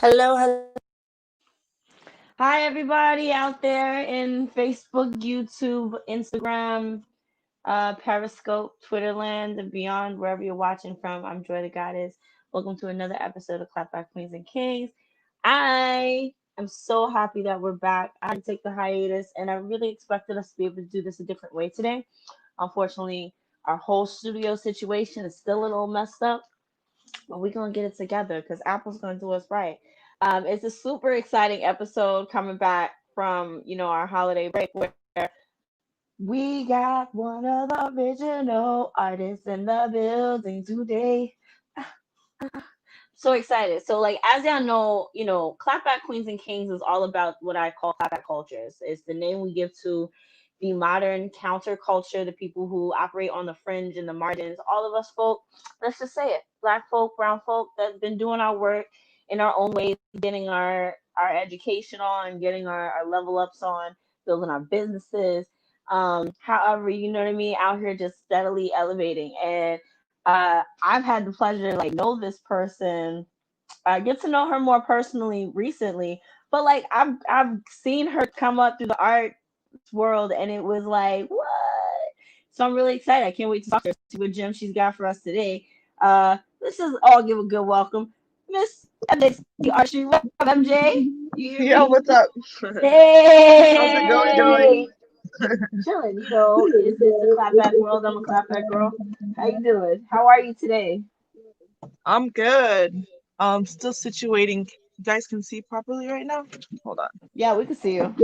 Hello. Hi, everybody out there in Facebook, YouTube, Instagram, Periscope, Twitterland, and beyond, wherever you're watching from. I'm Joy the Goddess. Welcome to another episode of ClapBack Queens and Kings. I am so happy that we're back. I had to take the hiatus, and I really expected us to be able to do this a different way today. Unfortunately, our whole studio situation is still a little messed up, but we're going to get it together because Apple's going to do us right. It's a super exciting episode coming back from, our holiday break where we got one of the original artists in the building today. So excited. So, like, as y'all know, Clapback Queens and Kings is all about what I call clapback cultures. It's the name we give to the modern counterculture, the people who operate on the fringe and the margins. All of us folk, let's just say it, Black folk, brown folk, that's been doing our work in our own ways, getting our education on, getting our level ups on, building our businesses. However, you know what I mean, out here just steadily elevating. And I've had the pleasure to like know this person, get to know her more personally recently, but like I've seen her come up through the art world, and it was like what? So I'm really excited. I can't wait to talk to her, see what gem she's got for us today. Let's just all give a good welcome, Miss MJ Archery. What up, MJ? You hear Yo, me? what's up? How's it going, Joy? Hey, chilling. It's a clapback world. I'm a clapback girl. How you doing? How are you today? I'm good. Still situating. You guys can see properly right now? Hold on. Yeah, we can see you.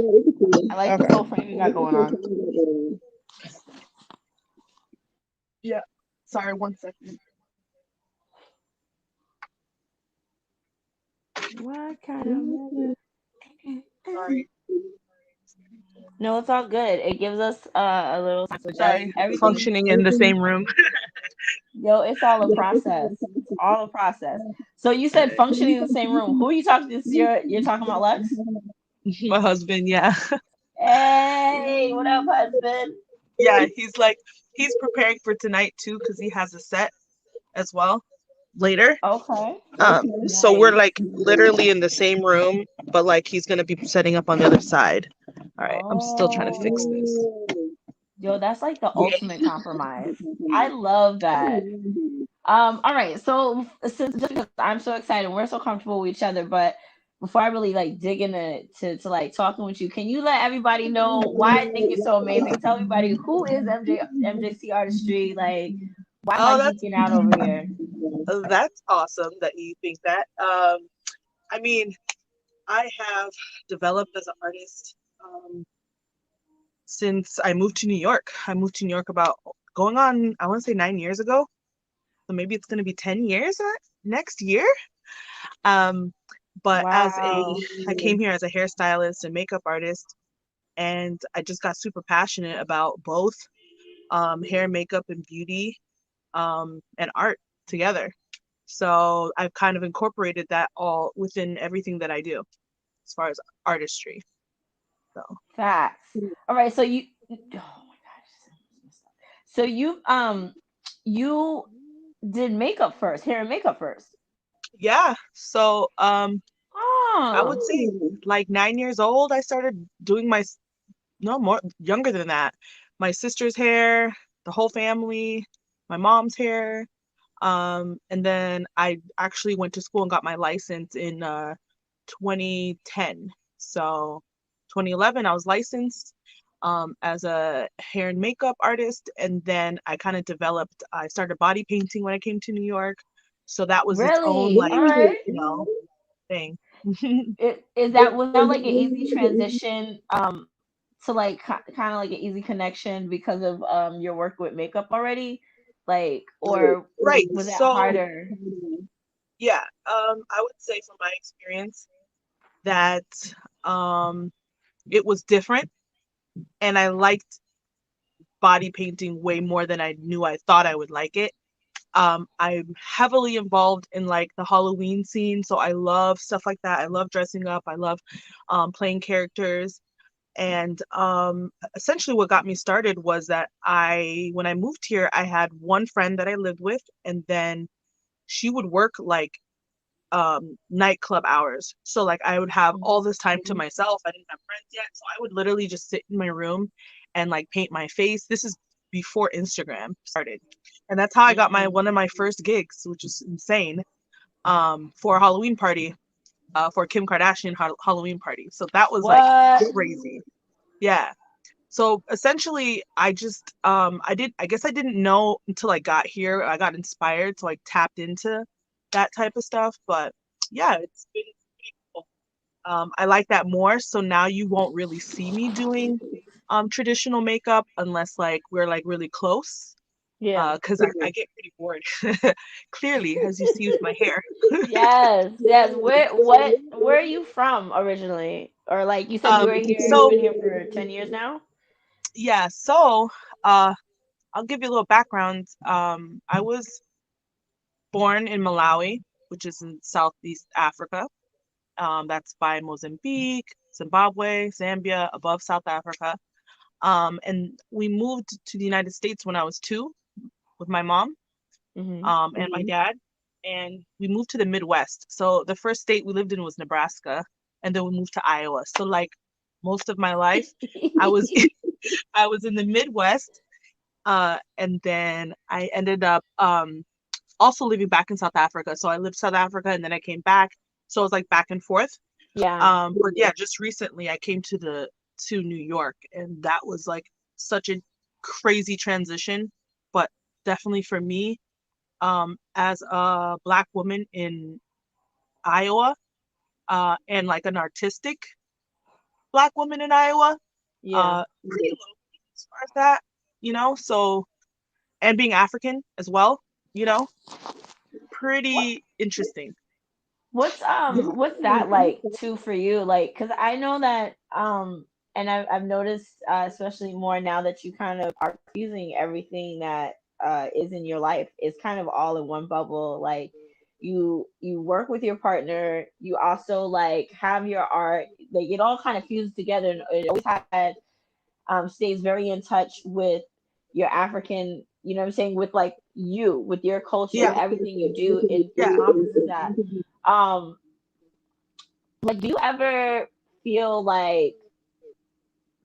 I like this Okay. whole frame you got going on. Yeah. Sorry, 1 second. What kind of Sorry. No, it's all good. It gives us a little time to adjust Sorry. everything. Functioning in the same room. Yo, it's all a process. It's all a process. So you said functioning in the same room. Who are you talking to? You're talking about Lex? My husband, yeah. Hey, what up, husband? Yeah, he's preparing for tonight too because he has a set as well later. Okay. So we're Nice. like literally in the same room, but like he's gonna be setting up on the other side. All right, I'm still trying to fix this. Oh, yo, that's like the ultimate compromise. I love that. All right. So since just because I'm so excited, we're so comfortable with each other, but before I really like dig into to like talking with you, can you let everybody know why I think you're so amazing? Tell everybody who is MJC Artistry, like why am I Oh, that's geeking out over here? that's awesome that you think that. I mean, I have developed as an artist since I moved to New York. I moved to New York about going on, I want to say 9 years ago. So maybe it's going to be 10 years next year. Um, but Wow. I came here as a hairstylist and makeup artist, and I just got super passionate about both hair, makeup, and beauty and art together. So I've kind of incorporated that all within everything that I do as far as artistry. So Facts. All right. So you. Oh my gosh. So you did makeup first, hair and makeup first. yeah, so I would Oh. say like 9 years old, I started doing no more younger than that. My sister's hair, the whole family, my mom's hair. And then I actually went to school and got my license in 2010. So 2011, I was licensed as a hair and makeup artist. And then I started body painting when I came to New York. So that was its own, Really? like, All right. thing. Was that like an easy transition to like kind of like an easy connection because of your work with makeup already? Like or Right. was that So harder? Yeah, I would say from my experience that um, it was different, and I liked body painting way more than I knew I thought I would like it. I'm heavily involved in like the Halloween scene, so I love stuff like that. I love dressing up. I love playing characters. And essentially, what got me started was that when I moved here, I had one friend that I lived with, and then she would work like nightclub hours. So like I would have all this time to myself. I didn't have friends yet, so I would literally just sit in my room and like paint my face. This is before Instagram started. And that's how I got my Mm-hmm. one of my first gigs, which is insane. For a Halloween party, for Kim Kardashian Halloween party. So that was like What? crazy. Yeah. So essentially I guess I didn't know until I got here. I got inspired, so I tapped into that type of stuff. But yeah, it's been pretty cool. I like that more. So now you won't really see me doing traditional makeup unless like we're like really close. Yeah. Because I get pretty bored. Clearly, as you see with my hair. Yes, yes. Where are you from originally? Or like you said you were here, you've So been here for 10 years now? yeah, so uh I'll give you a little background. I was born in Malawi, which is in Southeast Africa. That's by Mozambique, Zimbabwe, Zambia, above South Africa. And we moved to the United States when I was 2 with my mom, Hmm. and my dad. And we moved to the Midwest. So the first state we lived in was Nebraska, and then we moved to Iowa. So like most of my life, I was I was in the Midwest, and then I ended up also living back in South Africa. So I lived South Africa and then I came back. So I was like back and forth. Yeah. But yeah, just recently I came to New York, and that was like such a crazy transition. But definitely for me, as a Black woman in Iowa, and like an artistic Black woman in Iowa, Yeah. pretty lonely as far as that, so, and being African as well, you know, What pretty interesting. what's that like too for you? Like, cause I know that and I've noticed especially more now that you kind of are using everything that is in your life. It's kind of all in one bubble. Like you work with your partner, you also like have your art, like it all kind of fuses together and it always had stays very in touch with your African, you know what I'm saying, with like you, with your culture, Yeah, with everything you do, it yeah, encompasses that. Um, like, do you ever feel like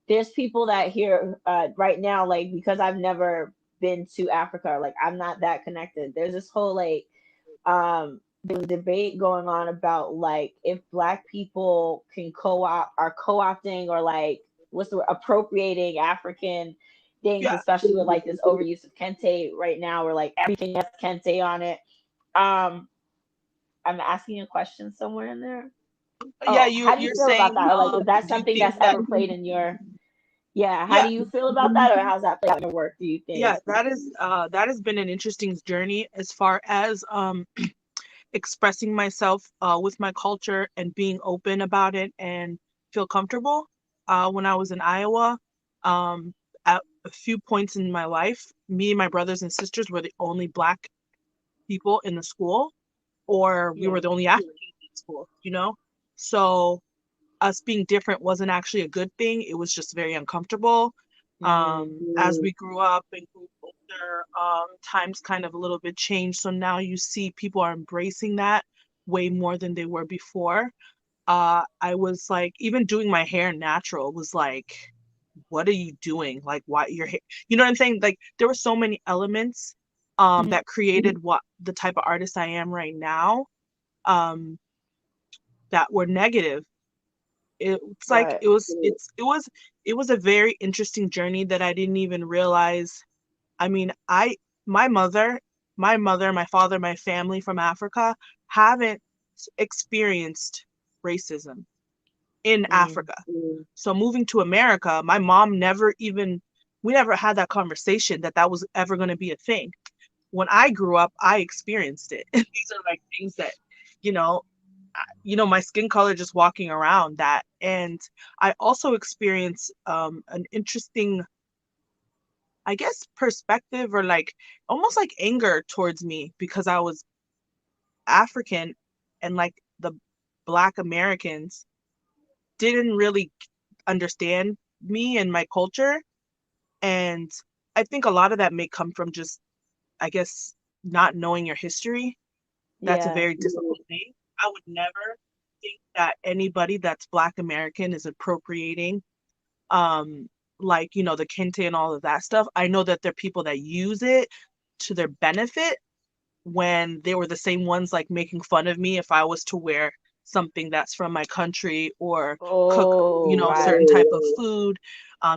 there's people that here right now, like because I've never been to Africa, like I'm not that connected. There's this whole like there's a debate going on about like if black people can co-opt are co-opting or like what's the word, appropriating African things, yeah. especially with like this overuse of kente right now, where like everything has kente on it. Um, I'm asking a question somewhere in there. Yeah, Oh, how do you you're feel about saying, that? Or like, is that do you something think that's that, ever played in your? Yeah, how yeah, do you feel about that, or how's that played out in your work? Do you think? yeah, that has been an interesting journey as far as expressing myself with my culture and being open about it and feel comfortable. When I was in Iowa, um, at a few points in my life, me and my brothers and sisters were the only Black people in the school, or we were Yeah. the only Africans in the school, So us being different wasn't actually a good thing. It was just very uncomfortable. Mm, As we grew up and grew older, times kind of a little bit changed. So now you see people are embracing that way more than they were before. I was like, even doing my hair natural was like, what are you doing? Like, why your hair? You know what I'm saying? Like, there were so many elements mhm. that created what the type of artist I am right now, um, that were negative. It's like Right. it was a very interesting journey that I didn't even realize. I mean, my mother, my father, my family from Africa haven't experienced racism in Mm, Africa. So moving to America, my mom never even we never had that conversation that was ever going to be a thing. When I grew up, I experienced it. These are like things that you know, my skin color just walking around that. And I also experience an interesting, I guess, perspective, or like almost like anger towards me, because I was African, and like the Black Americans didn't really understand me and my culture. And I think a lot of that may come from just, I guess, not knowing your history. That's a Yeah. very difficult thing. I would never think that anybody that's Black American is appropriating, um, like, the kente and all of that stuff. I know that there are people that use it to their benefit, when they were the same ones like making fun of me if I was to wear something that's from my country, or cook, Oh, certain right. type of food.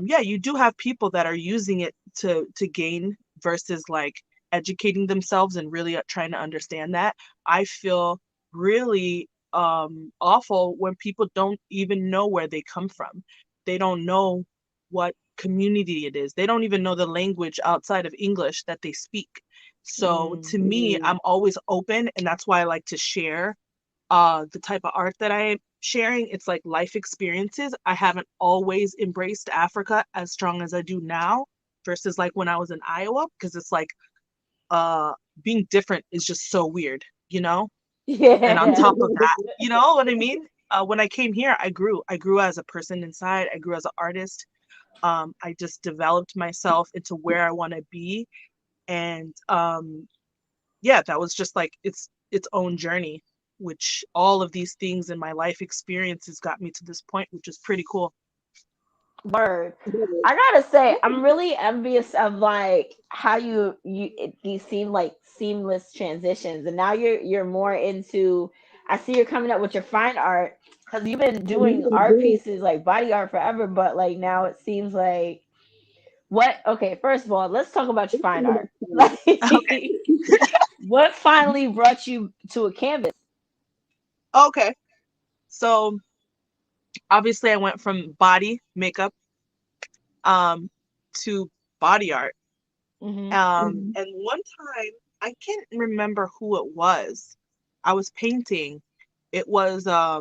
Yeah, you do have people that are using it to gain, versus like educating themselves and really trying to understand that. I feel really awful when people don't even know where they come from. They don't know what community it is. They don't even know the language outside of English that they speak. So Mm. to me, I'm always open, and that's why I like to share the type of art that I'm sharing. It's like life experiences. I haven't always embraced Africa as strong as I do now, versus like when I was in Iowa, because it's like uh being different is just so weird, you know? And on Yeah. top of that, you know what I mean? When I came here, I grew as a person inside. I grew as an artist. I just developed myself into where I want to be. And yeah, that was just like its own journey, which all of these things in my life experiences got me to this point, which is pretty cool. Word. I gotta say, I'm really envious of like how these seem like seamless transitions, and now you're more into. I see you're coming up with your fine art because you've been doing art pieces like body art forever, but like now it seems like what? Okay, first of all, let's talk about your fine art. Like, Okay. what finally brought you to a canvas? Okay. So obviously I went from body makeup um to body art. Hmm. And one time, I can't remember who it was. I was painting. It was I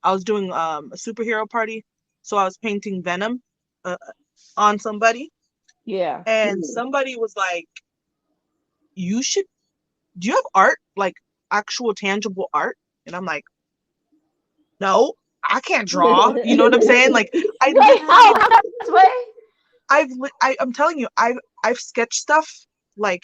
was doing a superhero party, so I was painting Venom uh, on somebody, Yeah. and somebody was like, "You should. Do you have art, like actual tangible art?" And I'm like, "No, I can't draw." You know what I'm saying? Like, I Like literally, how this way? I'm telling you, I've sketched stuff, like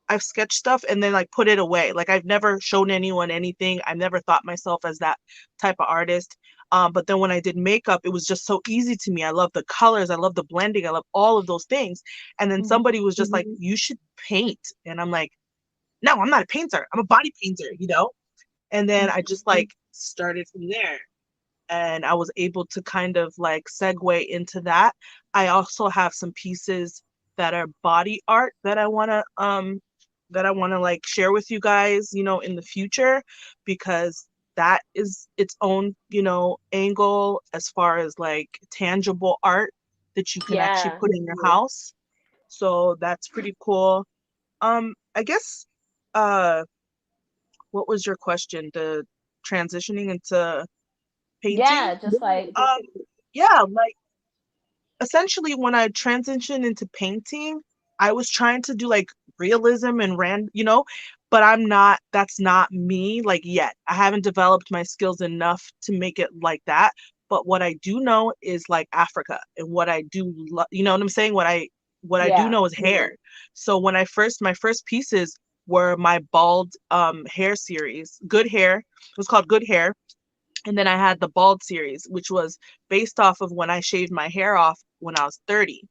I've sketched stuff and then like put it away. Like I've never shown anyone anything. I've never thought myself as that type of artist. But then when I did makeup, it was just so easy to me. I love the colors. I love the blending. I love all of those things. And then Hmm. somebody was just like, "You should paint." And I'm like, "No, I'm not a painter. I'm a body painter." And then I just like started from there, and I was able to kind of like segue into that. I also have some pieces that are body art that I want to like share with you guys, in the future, because that is its own, angle as far as like tangible art that you can actually Yeah. put in your house. So that's pretty cool. I guess what was your question? The transitioning into painting? Yeah, just like Um, yeah, like essentially when I transitioned into painting, I was trying to do like realism and but that's not me like yet. I haven't developed my skills enough to make it like that. But what I do know is like Africa, and what I do, you know what I'm saying? What I do yeah. know is hair. So my first pieces were my bald hair series, Good Hair. It was called Good Hair. And then I had the bald series, which was based off of when I shaved my hair off when I was 30.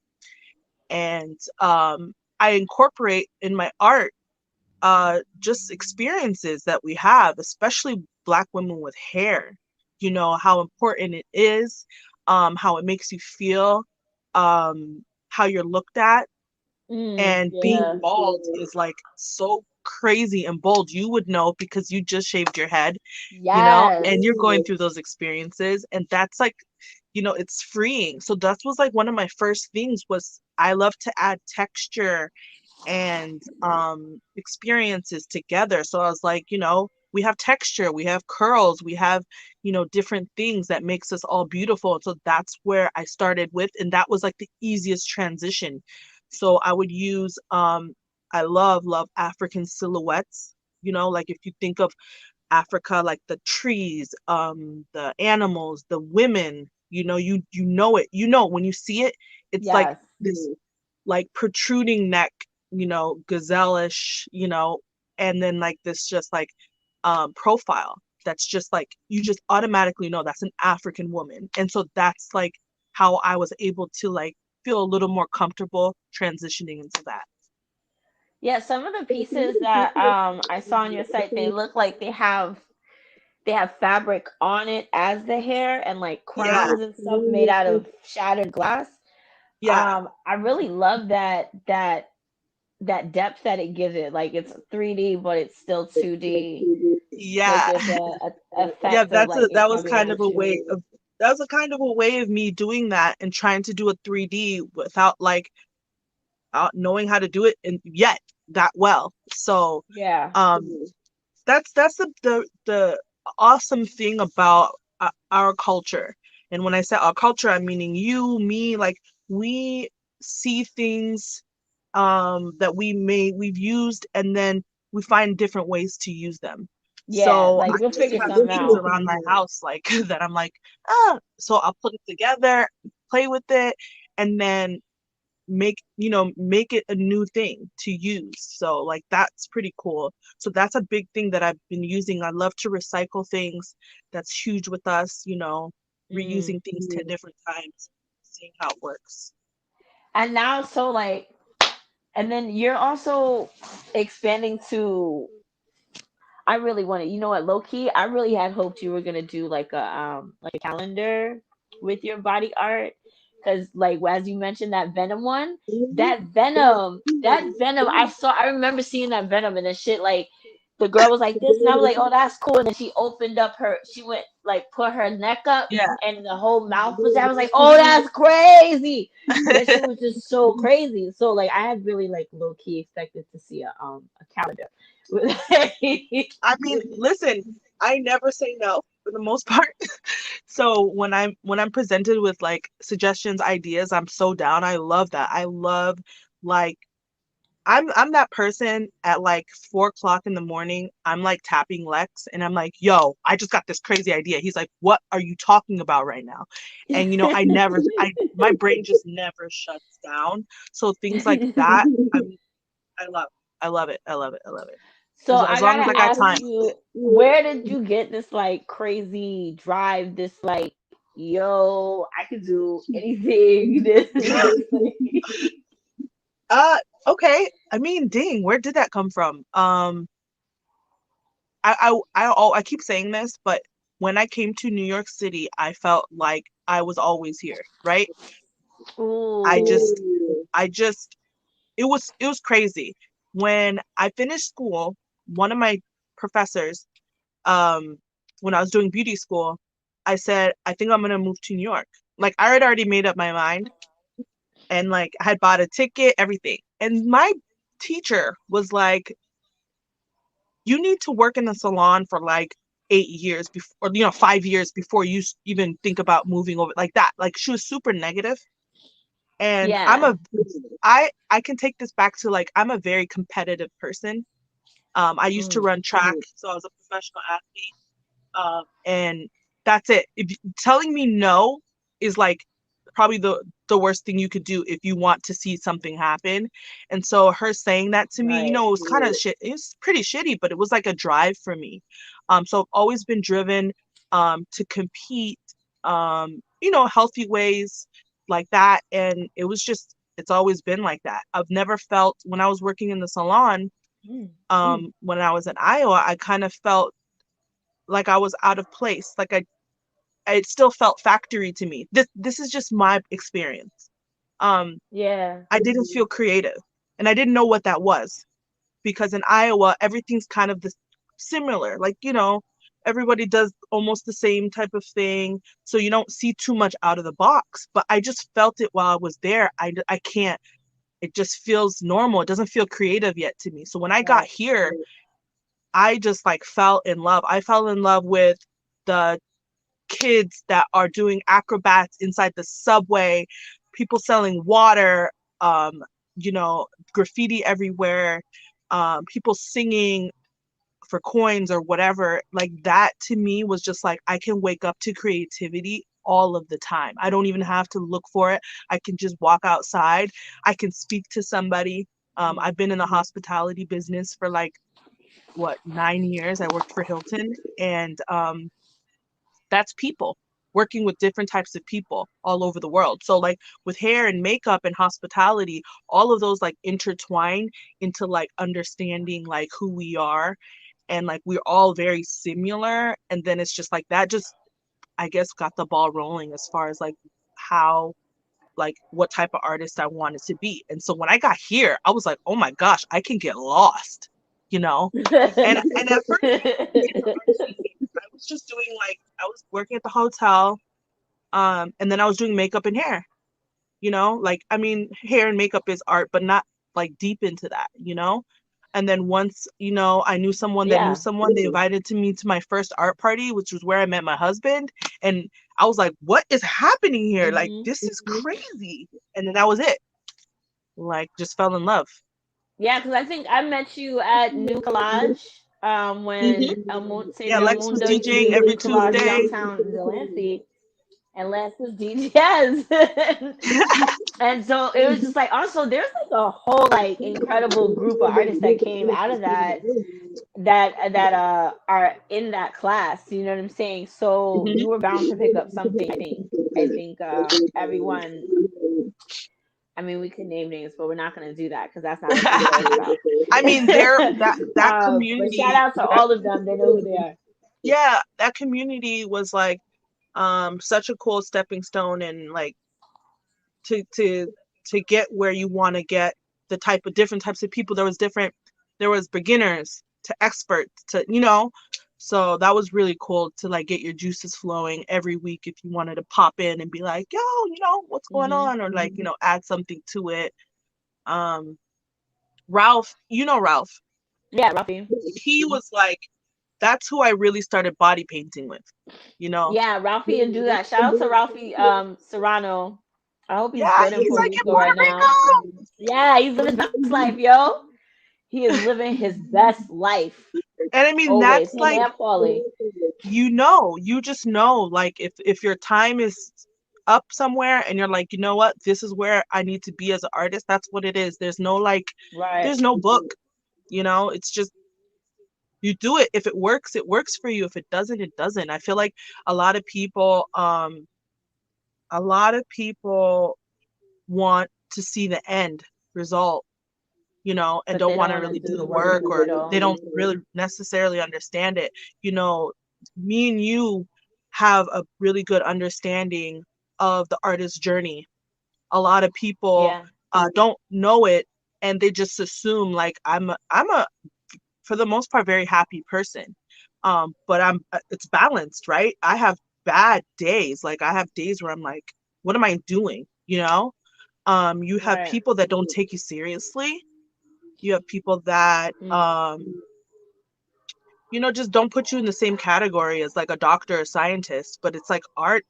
And I incorporate in my art just experiences that we have, especially Black women with hair. How important it is, how it makes you feel, how you're looked at. Mm, And being yeah. bald is like so crazy and bold. You would know because you just shaved your head, and Yes. you're going through those experiences. And that's like, it's freeing. So that was like one of my first things was I love to add texture and experiences together. So I was like, we have texture, we have curls, we have, different things that makes us all beautiful. And so that's where I started with, and that was like the easiest transition. So I would use I love African silhouettes. Like if you think of Africa, like the trees, the animals, the women, you know it. When you see it, it's like Yes. this like protruding neck, gazelle-ish, and then like this just like profile that's just like you just automatically know that's an African woman. And so that's like how I was able to like feel a little more comfortable transitioning into that. Yeah, some of the pieces that I saw on your site, they look like they have fabric on it as the hair and like Yeah, crowns and stuff made out of shattered glass. yeah, I really love that depth that it gives it. Like it's 3D, but it's still 2D. So it yeah. gives a Yeah, effect of like it that was can be kind of a overshooting. way of that was a kind of a way of me doing that and trying to do a 3D without like knowing how to do it and yet that well. So Yeah. um that's the awesome thing about our culture. And when I say our culture, I'm meaning you, me, like we see things that we've used, and then we find different ways to use them. Yeah, So I like you'll just figure have something things out. around my house like that I'm like, so I'll put it together, play with it, and then make it a new thing to use. So like that's pretty cool. So that's a big thing that I've been using. I love to recycle things. That's huge with us, Mm. reusing things 10 different times, seeing how it works. And now, so like, and then you're also expanding to. I really wanted, you know what, low key, I really had hoped you were gonna do like a calendar with your body art, because like as you mentioned that Venom one, that Venom, I remember seeing that Venom and then shit like the girl was like this and I was like, oh, that's cool, and then she went like put her neck up Yeah. and the whole mouth was there. I was like, oh, that's crazy. That shit was just so crazy. So like I had really like low key expected to see a calendar. I mean, listen, I never say no for the most part. So when I'm presented with like suggestions, ideas, I'm so down. I love that. I love like I'm that person at like 4 o'clock in the morning. I'm like tapping Lex and I'm like, yo, I just got this crazy idea. He's like, what are you talking about right now? And my brain just never shuts down. So things like that, I love. I love it. I love it. I love it. So As I long as gotta I got ask time. you, where did you get this like crazy drive? This like, yo, I could do anything. This like, Uh, okay. I mean, dang, where did that come from? I keep saying this, but when I came to New York City, I felt like I was always here, right? I just, ooh, I just, it was crazy. When I finished school, one of my professors, um, when I was doing beauty school, I said, I think I'm gonna move to New York. Like I had already made up my mind and like I had bought a ticket, everything. And my teacher was like, you need to work in the salon for like 8 years before, or 5 years before you even think about moving over like that. Like she was super negative. And yeah, I can take this back to like I'm a very competitive person. I used to mm, run track, so I was a professional athlete. And that's it. Telling me no is like probably the worst thing you could do if you want to see something happen. And so her saying that to me, right, it was kind of shit. It was pretty shitty, but it was like a drive for me. So I've always been driven to compete, healthy ways like that. And it's always been like that. I've never felt when I was working in the salon, mm, when I was in Iowa, I kind of felt like I was out of place. Like it still felt factory to me. This is just my experience. Um, yeah, I didn't feel creative, and I didn't know what that was because in Iowa everything's kind of similar. Like everybody does almost the same type of thing, so you don't see too much out of the box. But I just felt it while I was there. I can't. It just feels normal. It doesn't feel creative yet to me. So when I got right. here, I just like fell in love. I fell in love with the kids that are doing acrobats inside the subway, people selling water, um, you know, graffiti everywhere, people singing for coins or whatever. Like that to me was just like I can wake up to creativity all of the time. I don't even have to look for it. I can just walk outside. I can speak to somebody. I've been in the hospitality business for like what 9 years. I worked for Hilton, and that's people working with different types of people all over the world. So like with hair and makeup and hospitality, all of those like intertwine into like understanding like who we are, and like we're all very similar. And then it's just like that just, I guess, got the ball rolling as far as like how, like what type of artist I wanted to be. And so when I got here, I was like, oh my gosh, I can get lost, you know? And at first I didn't get into artistry. I was just doing like I was working at the hotel, and then I was doing makeup and hair, you know? Like I mean, hair and makeup is art, but not like deep into that, you know? And then once, you know, I knew someone that knew Yeah. someone, they invited to me to my first art party, which was where I met my husband. And I was like, what is happening here? Like, Hmm. this is crazy. And then that was it. Like, just fell in love. Yeah, because I think I met you at New Collage Hmm. when Yeah, Savior Lex was Mundo used to DJing do every New Collage Tuesday. downtown in Delancey, and Lex was DJ. Yes. And so it was just like also there's like a whole like incredible group of artists that came out of that are in that class. You know what I'm saying? So Hmm. you were bound to pick up something. I think everyone. I mean, we could name names, but we're not going to do that because that's not what the show is about. I mean, that But shout community, out to all of them. They know who they are. yeah, that community was like such a cool stepping stone, and like to to to get where you want to get, the type of different types of people. There was beginners to experts to, you know, so that was really cool to like get your juices flowing every week if you wanted to pop in and be like, yo, you know, what's going Hmm. on, or like, you know, add something to it. um Ralph, you know Ralph, Yeah, Ralphie. he was like, that's who I really started body painting with, you know. Yeah, Ralphie and do that. Shout out to Ralphie Serrano. I hope he's Yeah, good in he's Puerto like in Rico Puerto right now. Rico. Yeah, he's living his best life, yo. He is living his best life. And I mean, Always. that's Him like, and Paulie. you know, you just know, like if your time is up somewhere and you're like, you know what, this is where I need to be as an artist, that's what it is. There's no like, Right. there's no book, you know. It's just you do it. If it works for you. If it doesn't, it doesn't. I feel like a lot of people a lot of people want to see the end result, you know, and But don't they want don't to want to really do do the the work work, in the or they middle. don't really necessarily understand it. You know, me and you have a really good understanding of the artist's journey. A lot of people Yeah. don't know it, and they just assume like I'm a, for the most part, very happy person. But it's balanced, right? I have bad days. Like I have days where I'm like, what am I doing? You know? You have Right. people that don't take you seriously. You have people that Mm. you know, just don't put you in the same category as like a doctor or scientist. But it's like art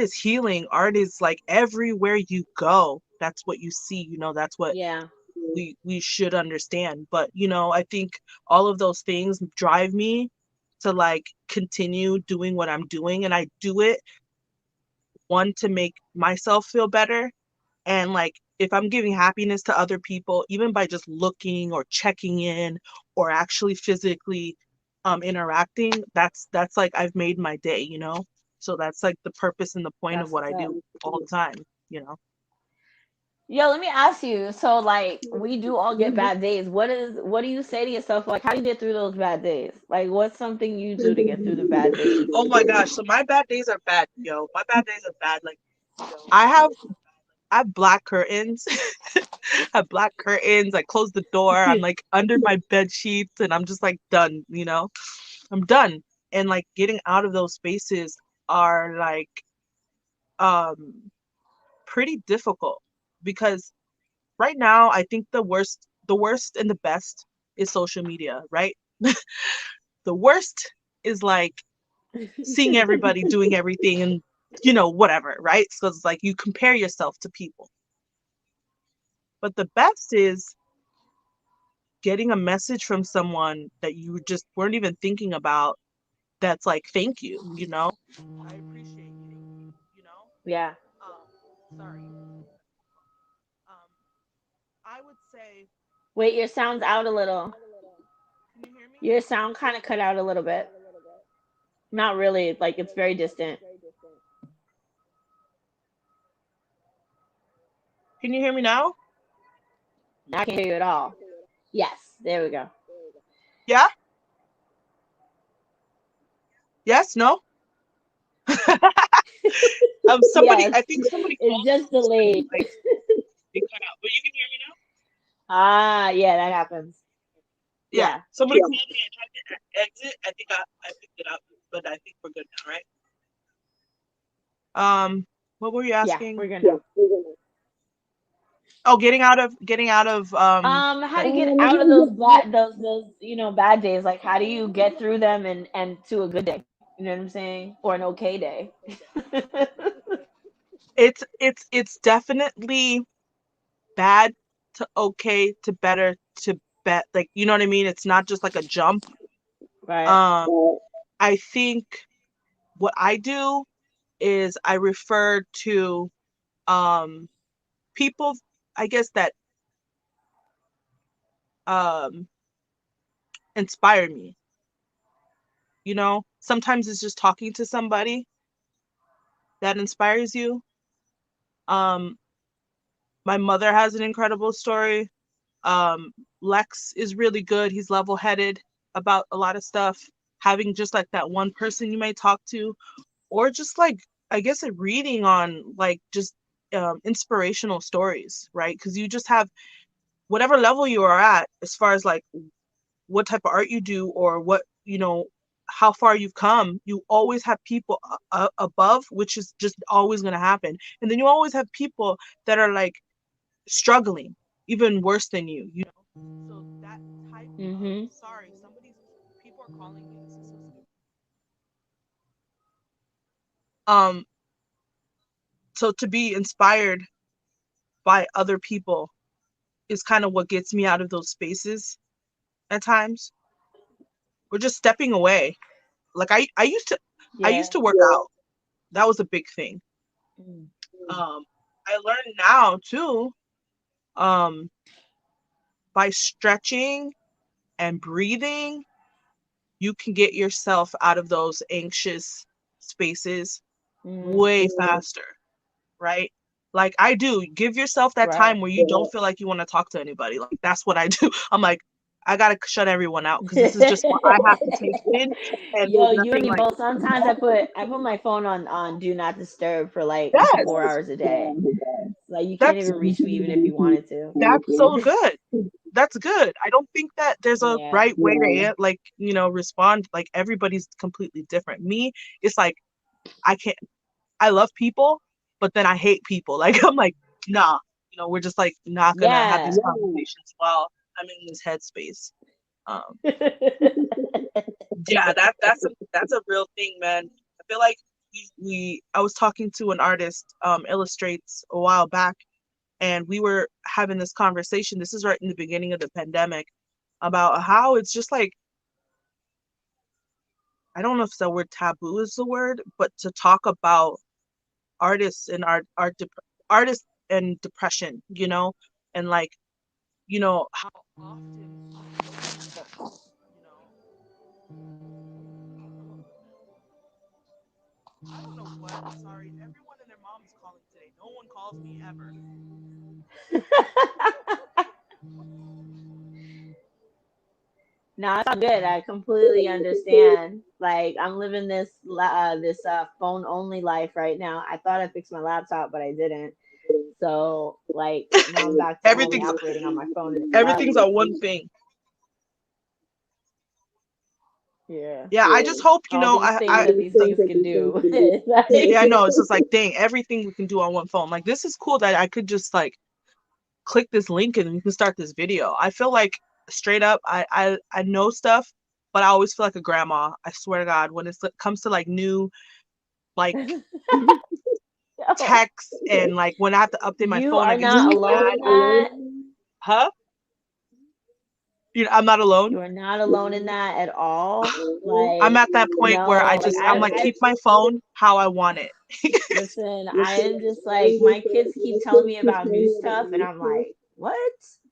is healing. Art is like everywhere you go, that's what you see, you know, that's what Yeah. we should understand. But you know, I think all of those things drive me to like continue doing what I'm doing. And I do it, one, to make myself feel better. And like if I'm giving happiness to other people, even by just looking or checking in or actually physically interacting, that's like I've made my day, you know. So that's like the purpose and the point of That's what what's I up. do all the time, you know. Yo, let me ask you. So, like, we do all get bad days. What do you say to yourself? Like, how do you get through those bad days? Like, what's something you do to get through the bad days? Oh my gosh, so my bad days are bad, yo. My bad days are bad. Like I have I have black curtains. I have black curtains. I close the door. I'm like under my bed sheets and I'm just like done, you know? I'm done. And like getting out of those spaces are like um pretty difficult, because right now I think the worst and the best is social media, right? The worst is like seeing everybody doing everything and, whatever, right? So it's like you compare yourself to people. But the best is getting a message from someone that you just weren't even thinking about, that's like, thank you, I appreciate you. Yeah. Sorry. Um, I would say, Wait, your sound's out a little. can you hear me? Your sound kind of cut out a little bit. Not really, like it's very distant. Can you hear me now? Now I can't hear you at all. Yes, there we go. Yeah? Yes? No? Somebody, Yes, I think somebody it's called me just and said, delayed. like, they cut out. But you can hear me now? Ah, yeah, that happens. Yeah. Yeah, Somebody called me and tried to exit. I think I picked it up, but I think we're good now, right? What were you yeah, asking? we're good now. Oh, getting out of How like, do you get out of those bad days? Like, how do you get through them and to a good day? You know what I'm saying? Or an okay day? it's definitely bad to okay to better to bet, like, you know what I mean? It's not just like a jump. Right. Um I think what I do is I refer to um people, I guess, that um inspire me. Sometimes it's just talking to somebody that inspires you. Um my mother has an incredible story. Lex is really good. He's level-headed about a lot of stuff. Having just like that one person you might talk to, or just like, I guess, a reading on like just inspirational stories, right? Because you just have whatever level you are at, as far as like what type of art you do, or what, how far you've come. You always have people above, which is just always going to happen. And then you always have people that are like struggling even worse than you. So that type of, Mm-hmm. sorry, somebody's people are calling me. This is so stupid. Um, so to be inspired by other people is kind of what gets me out of those spaces at times. Or just stepping away. Like I Yeah. used to work out. That was a big thing. Mm. I learned now too, um, by stretching and breathing, you can get yourself out of those anxious spaces Mm. way faster, right? Like, I do. Give yourself that Right. time where you don't feel like you want to talk to anybody. Like, that's what I do. I'm like, I gotta shut everyone out because this is just what I have to take in, and there's Yo, you and nothing me like, both. Sometimes I put my phone on do not disturb for like yes, 4 hours a day. Like you can't that's even reach me even if you wanted to. so good. That's good. I don't think that there's a Yeah. right way to like, respond. Like, everybody's completely different. Me, it's like, I can't. I love people, but then I hate people. Like, I'm like, nah, we're just like not gonna have these Yeah. conversations while I'm in this headspace. Um, yeah, that's a real thing, man. I feel like I was talking to an artist, illustrates, a while back, and we were having this conversation. This is right in the beginning of the pandemic, about how it's just like, I don't know if the word taboo is the word, but to talk about artists and artists and depression, and like, how often people, you know, oh, I don't know what. Sorry, everyone and their mom is calling today. No one calls me ever. No, it's all good. I completely understand. Like I'm living this phone only life right now. I thought I fixed my laptop, but I didn't. So like now I'm back to only Everything's operating on my phone and stuff. everything's on one thing. Yeah. Yeah, I just hope, All these things I that these things can do. yeah, I Like, know. It's just like, dang, everything we can do on one phone. Like, this is cool that I could just like click this link and we can start this video. I feel like, straight up, I know stuff, but I always feel like a grandma. I swear to God, when it comes to like new like Yo, texts and like when I have to update my you phone, I are get such not a alone bad, in that. huh? You know, I'm not alone. You are not alone in that at all. I'm Like, at that point where no, like I'm like, I keep my phone how I want it. listen, I am just like my kids keep telling me about new stuff and I'm like, what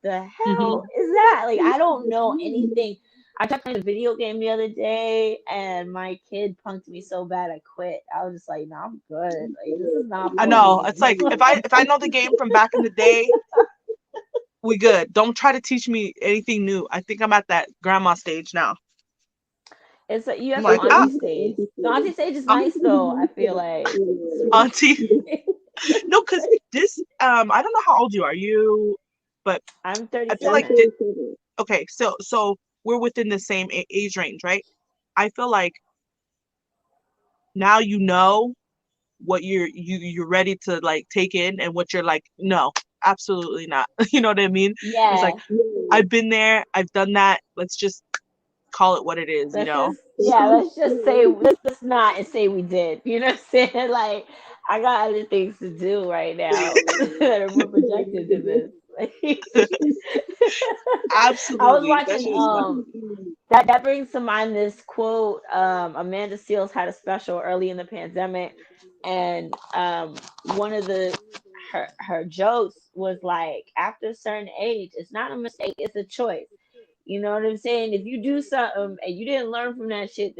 the Hmm. hell is that? Like I don't know anything. I tried playing a video game the other day and my kid punked me so bad I quit. I was just like, no, I'm good. Like this is not I for me know. It's anymore. like if I know the game from back in the day, we good. Don't try to teach me anything new. I think I'm at that grandma stage now. It's like you I'm have the like, ah, auntie stage. The auntie stage is nice though, I feel like. auntie. No, because this I don't know how old you are. You, but I'm I feel like 37. okay, so we're within the same age range, right? I feel like now you know what you're ready to like take in and what you're like, no, absolutely not. You know what I mean? It's like Yeah. I've been there, I've done that. Let's just call it what it is, you Let's know? just yeah, let's just say let's just not and say we did. You know what I'm saying? Like I got other things to do right now that are more projected to this. I was Absolutely. That watching shit is fun. that brings to mind this quote. Amanda Seales had a special early in the pandemic and one of the her jokes was like after a certain age, it's not a mistake, it's a choice. You know what I'm saying? If you do something and you didn't learn from that shit,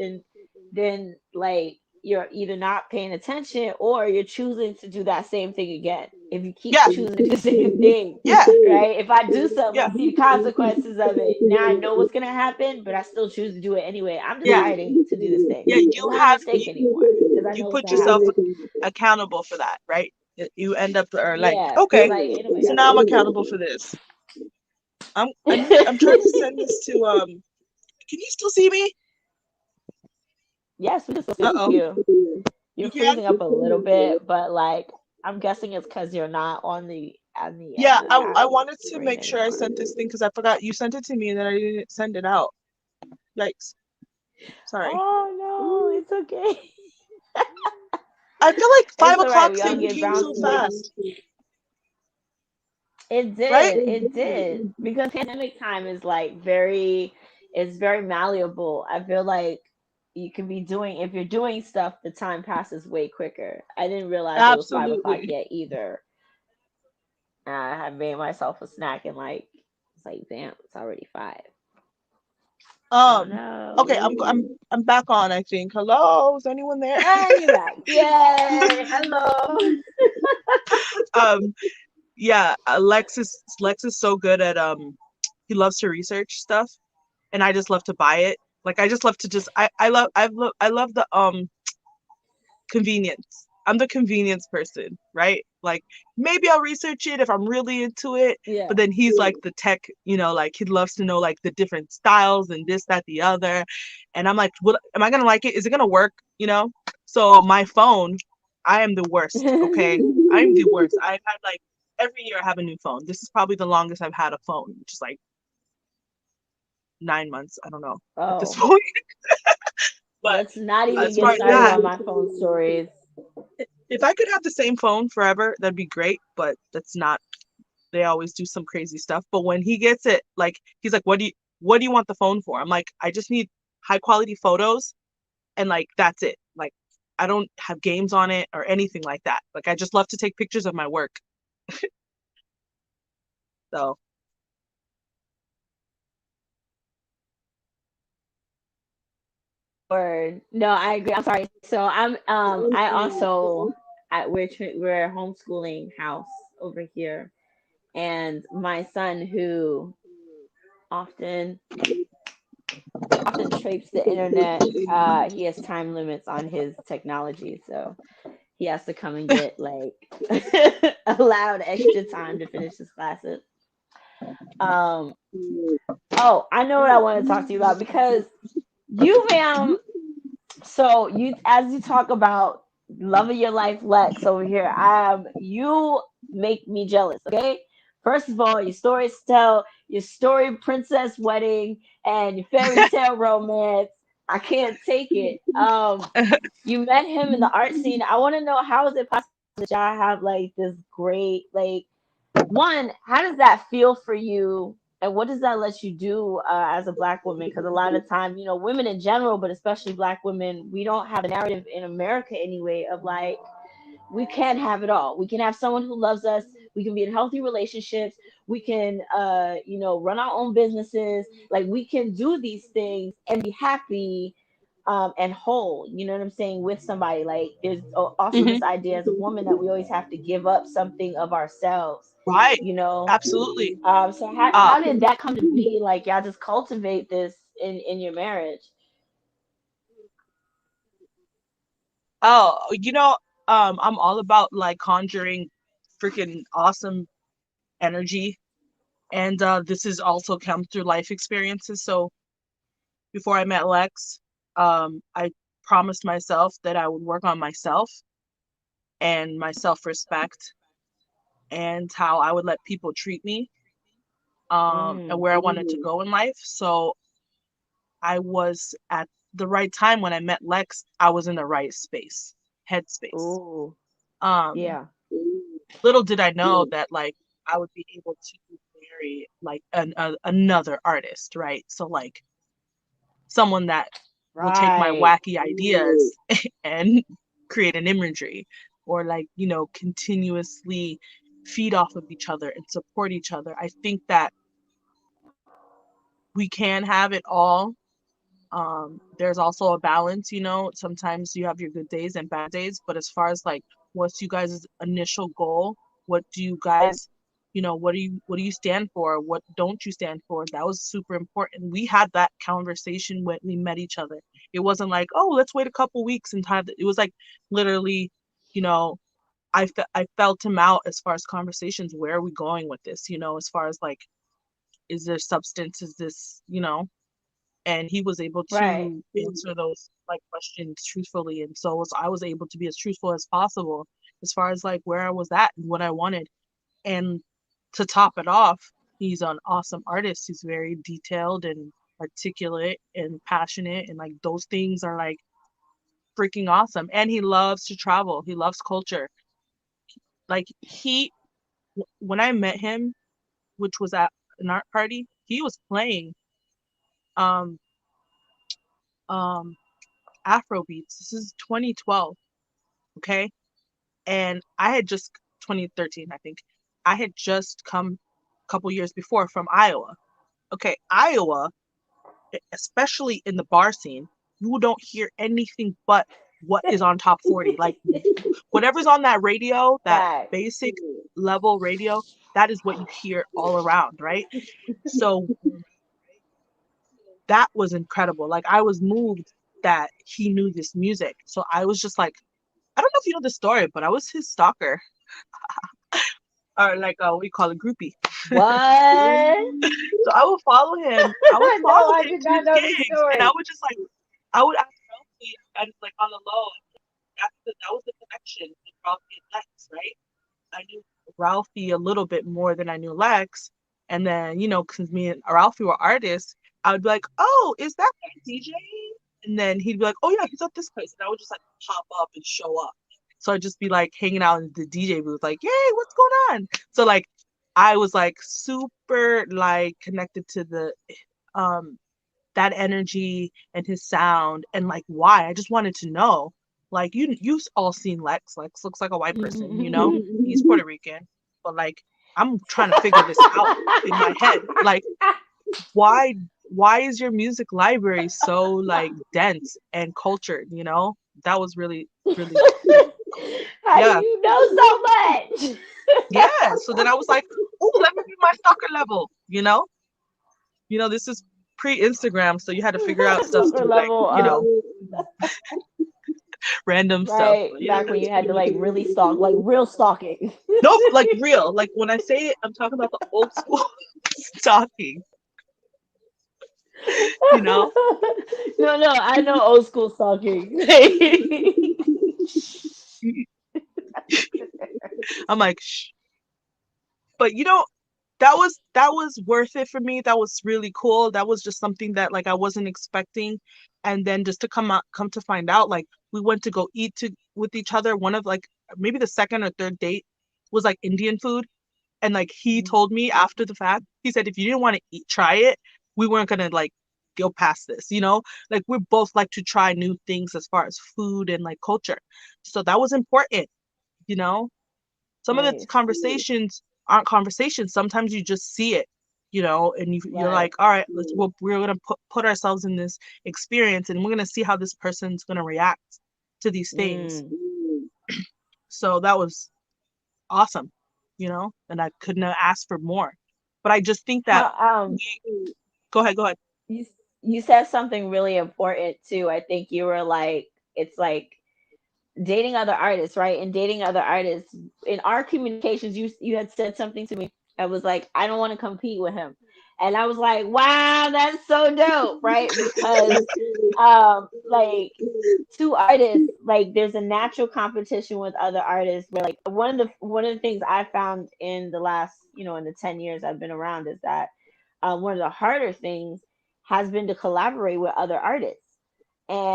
then like you're either not paying attention or you're choosing to do that same thing again. If you keep Yeah, choosing to do the same thing, yeah, right? If I do something, yeah, I see the consequences of it. Now I know what's gonna happen, but I still choose to do it anyway. I'm yeah, deciding to do this thing. yeah. It's not a mistake anymore because I You know what's put gonna yourself happen. accountable for that, right? You end up or like, Yeah, it's okay, like anyway, so that's now I'm it. accountable for this. I'm trying to send this to can you still see me? Yes, we can still see Uh-oh. you. You're You can? freezing up a little bit, but like I'm guessing it's because you're not on the Yeah, I actual wanted to screen make sure I anymore. sent this thing because I forgot you sent it to me and then I didn't send it out. Yikes. Sorry. Oh no, it's okay. I feel like five It's all right. o'clock We all thing get came so bounces. fast, It right? did. It did. Because pandemic time is like it's very malleable. I feel like you can be doing if you're doing stuff, the time passes way quicker. I didn't realize it was 5 o'clock Absolutely. yet either. I had made myself a snack and like it's like damn, it's already 5. Oh Um, okay, no. I'm back on, I think. Hello, is anyone there? And you're back. Yay! Hello. Um, yeah, Lex is so good at he loves to research stuff and I just love to buy it. Like I just love to just I love the convenience. I'm the convenience person, right? Like maybe I'll research it if I'm really into it, but Yeah. then he's like the tech, you know, like he loves to know like the different styles and this, that, the other. And I'm like, what am I gonna like it? Is it gonna work? You know? So my phone, I am the worst, okay? I'm the worst. I've had like every year I have a new phone. This is probably the longest I've had a phone, which is like 9 months. I don't know at this Oh, point. But let's not even as get far as started that, on my phone stories. if I could have the same phone forever, that'd be great. But that's not. They always do some crazy stuff. But when he gets it, like he's like, what do you want the phone for?" I'm like, "I just need high quality photos, and like that's it. Like I don't have games on it or anything like that. Like I just love to take pictures of my work." So, Or no, I agree. I'm sorry. So I also we're homeschooling house over here, and my son who often often traipses the internet, he has time limits on his technology, so he has to come and get like allowed extra time to finish his classes. Um, oh, I know what I want to talk to you about because you, ma'am, so you as you talk about love of your life, Lex over here, you make me jealous, okay? First of all, your stories tell your story princess wedding and your fairy tale romance. I can't take it. You met him in the art scene. I want to know, how is it possible that y'all have like this great, like, one, how does that feel for you, and what does that let you do as a black woman? Because a lot of time, women in general, but especially black women, we don't have a narrative in America anyway of like, we can have it all. We can have someone who loves us. We can be in healthy relationships. We can, run our own businesses. Like, we can do these things and be happy, and whole. You know what I'm saying? With somebody. Like, there's also Hmm. this idea as a woman that we always have to give up something of ourselves. Right. You know. Absolutely. So how Uh, how did that come to be? Like, y'all just cultivate this in your marriage? oh, I'm all about like conjuring freaking awesome energy. And this has also come through life experiences. So before I met Lex, I promised myself that I would work on myself and my self-respect and how I would let people treat me, and Mm. where I wanted to go in life. So I was at the right time when I met Lex. I was in the right space, headspace. Ooh. Um, Yeah. Little did I know that like I would be able to marry like another artist, right? So like someone that will take my Right. wacky ideas and create an imagery, or like, continuously feed off of each other and support each other. I think that we can have it all. There's also a balance, sometimes you have your good days and bad days, but as far as like what's you guys' initial goal, what do you guys, what do you stand for, what don't you stand for, that was super important. We had that conversation when we met each other. It wasn't like, oh, let's wait a couple weeks and have it was like literally, you know I felt him out as far as conversations. Where are we going with this, as far as like, is there substance, is this, and he was able Right. to answer those like questions truthfully, and so I was able to be as truthful as possible as far as like where I was at and what I wanted. And to top it off, he's an awesome artist. He's very detailed and articulate and passionate, and like those things are like freaking awesome. And he loves to travel, he loves culture. Like when I met him, which was at an art party, he was playing um um Afro beats. This is 2012, okay? And I had just 2013, I think. I had just come a couple years before from Iowa. Okay, Iowa, especially in the bar scene, you don't hear anything but what is on top 40. Like whatever's on that radio, that Right. basic level radio, that is what you hear all around, right? So that was incredible. Like I was moved that he knew this music. So I was just like, I don't know if you know the story, but I was his stalker, or like we call it groupie. What? So I would follow him. I would No, follow I him did to not his know this gigs, and I story. would just like, I would ask Ralphie, and like on the low. That was the connection with Ralphie and Lex, right? I knew Ralphie a little bit more than I knew Lex, and then because me and Ralphie were artists, I would be like, "Oh, is that DJ?" And then he'd be like, "Oh yeah, he's at this place," and I would just like pop up and show up. So I'd just be like hanging out in the DJ booth, like, "Yay, what's going on?" So like, I was like super like connected to the um that energy and his sound, and like why. I just wanted to know. Like you all seen Lex. Lex looks like a white person, He's Puerto Rican. But like I'm trying to figure this out in my head. Like why is your music library so like dense and cultured, That was really, really, How do yeah. you know so much? Yeah. So then I was like, oh, let me be my stalker level, this is pre-Instagram, so you had to figure out stuff Super through like, level random stuff. right But yeah, back when that's you had pretty to much like really stalk, like real stalking. no, like real. Like when I say it, I'm talking about the old school stalking. You know, No, no, I know old school stalking. I'm like, shh. But that was worth it for me. That was really cool. That was just something that like I wasn't expecting. And then just to come to find out, like we went to go eat with each other. One of like maybe the second or third date was like Indian food. And like he Mhm. told me after the fact, he said if you didn't want to try it, we weren't gonna like go past this, you know? Like we both like to try new things as far as food and like culture. So that was important, you know? Some of the Nice. conversations aren't conversations. Sometimes you just see it, you know, and you're Right. like, all right, we're gonna put ourselves in this experience, and we're gonna see how this person's gonna react to these things. Mm. So that was awesome, you know, and I couldn't have asked for more. But I just think that How we go ahead, go ahead. you you said something really important too. I think you were like, it's like dating other artists, right? And dating other artists in our communications, you had said something to me. I was like, I don't want to compete with him, and I was like, wow, that's so dope, right? Because like two artists, like there's a natural competition with other artists. Where like one of the things I found in the last, in the 10 years I've been around is that one of the harder things has been to collaborate with other artists.